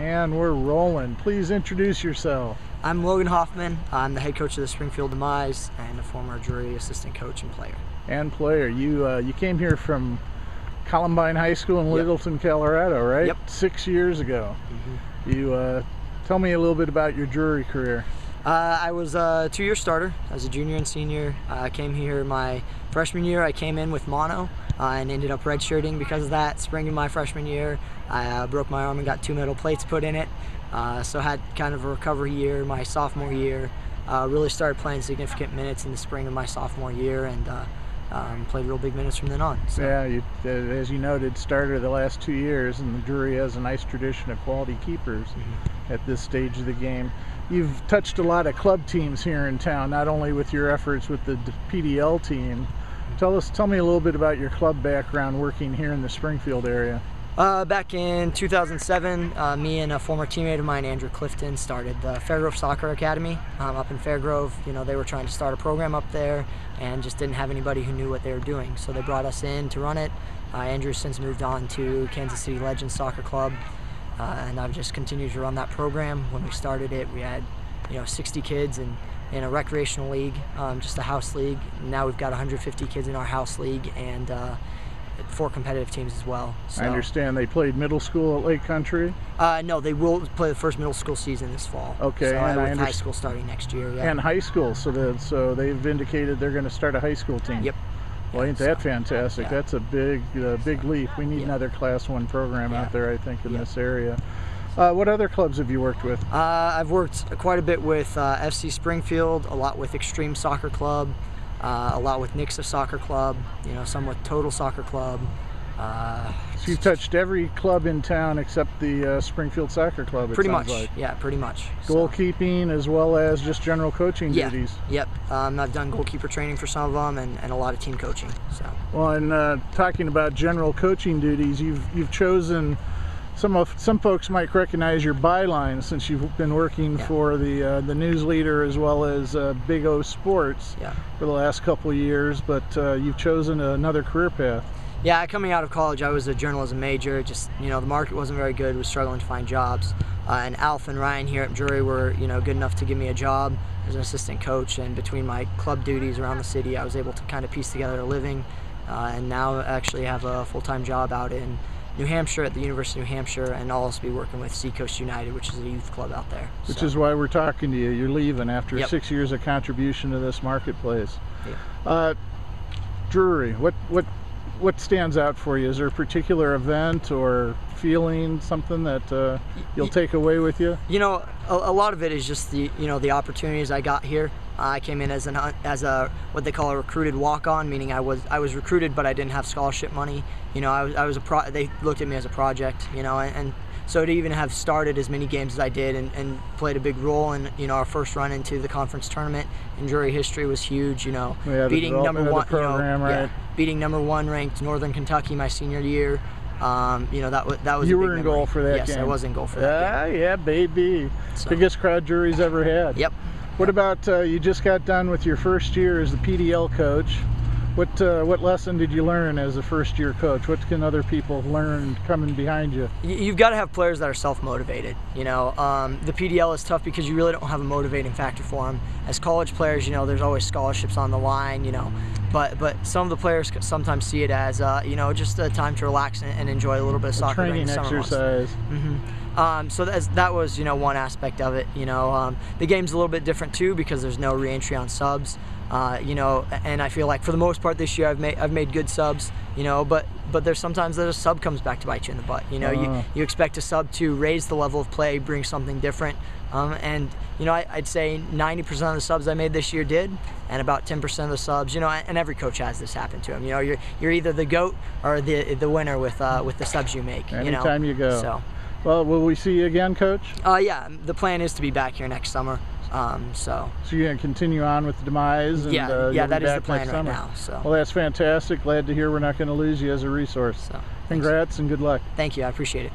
And we're rolling. Please introduce yourself. I'm Logan Hoffman. I'm the head coach of the Springfield Demize and a former Drury assistant coach and player. You came here from Columbine High School in Littleton, Colorado, right? Yep. 6 years ago. You tell me a little bit about your Drury career. I was a two-year starter. I was a junior and senior. I came here my freshman year. I came in with mono and ended up redshirting because of that. Spring of my freshman year, I broke my arm and got 2 metal plates put in it. So had kind of a recovery year my sophomore year. Really started playing significant minutes in the spring of my sophomore year, and played real big minutes from then on. So. Yeah, you, as you noted, started the last 2 years, and the Drury has a nice tradition of quality keepers at this stage of the game. You've touched a lot of club teams here in town, not only with your efforts with the PDL team. Tell me a little bit about your club background working here in the Springfield area. Back in 2007, me and a former teammate of mine, Andrew Clifton, started the Fairgrove Soccer Academy up in Fairgrove. You know, they were trying to start a program up there and just didn't have anybody who knew what they were doing. So they brought us in to run it. Andrew's since moved on to Kansas City Legends Soccer Club, and I've just continued to run that program. When we started it, we had 60 kids in a recreational league, just a house league. Now we've got 150 kids in our house league, and 4 competitive teams as well. So, I understand they played middle school at Lake Country? No, they will play the first middle school season this fall. Okay, so, and with high school starting next year. Yeah. And high school, so they've indicated they're going to start a high school team. Yep. Well, ain't that fantastic? Yeah. That's a big leap. We need another Class 1 program out there, I think, in this area. What other clubs have you worked with? I've worked quite a bit with FC Springfield, a lot with Extreme Soccer Club, a lot with Nixa Soccer Club, some with Total Soccer Club. So you've touched every club in town except the Springfield Soccer Club, it pretty sounds much, like. yeah, pretty much. Goalkeeping as well as just general coaching duties. Yep. I've done goalkeeper training for some of them, and a lot of team coaching. So. Well, and talking about general coaching duties, you've chosen. Some folks might recognize your byline since you've been working for the news leader as well as Big O Sports for the last couple of years, but you've chosen another career path. Yeah, coming out of college, I was a journalism major. Just the market wasn't very good. Was struggling to find jobs, and Alf and Ryan here at Drury were good enough to give me a job as an assistant coach. And between my club duties around the city, I was able to kind of piece together a living, and now I actually have a full-time job out in New Hampshire at the University of New Hampshire, and I'll also be working with Seacoast United, which is a youth club out there. Which is why we're talking to you. You're leaving after 6 years of contribution to this marketplace. Drury, what stands out for you? Is there a particular event or feeling, something that you'll take away with you? A lot of it is just the opportunities I got here. I came in as a what they call a recruited walk-on, meaning I was recruited, but I didn't have scholarship money. They looked at me as a project, and so to even have started as many games as I did and played a big role in our first run into the conference tournament in Drury history was huge. Beating number 1, beating number 1 ranked Northern Kentucky my senior year. That was. You were in goal for that game. Yes, I was in goal for that game. Yeah, baby. So. Biggest crowd Drury's ever had. Yep. What about you just got done with your first year as the PDL coach? What lesson did you learn as a first-year coach? What can other people learn coming behind you? You've got to have players that are self-motivated. The PDL is tough because you really don't have a motivating factor for them. As college players, there's always scholarships on the line. But some of the players sometimes see it as just a time to relax and enjoy a little bit of soccer during the summer exercise. months. So that was one aspect of it. The game's a little bit different too because there's no re-entry on subs. And I feel like for the most part this year I've made good subs. But there's sometimes that a sub comes back to bite you in the butt. You expect a sub to raise the level of play, bring something different. And I'd say 90% of the subs I made this year did, and about 10% of the subs, and every coach has this happen to him. You're either the GOAT or the winner with the subs you make. Anytime you go. So. Well, will we see you again, Coach? Yeah, the plan is to be back here next summer. So you're going to continue on with the Demize? And, yeah, that is the plan right now. So. Well, that's fantastic. Glad to hear we're not going to lose you as a resource. So, congrats and good luck. Thank you. I appreciate it.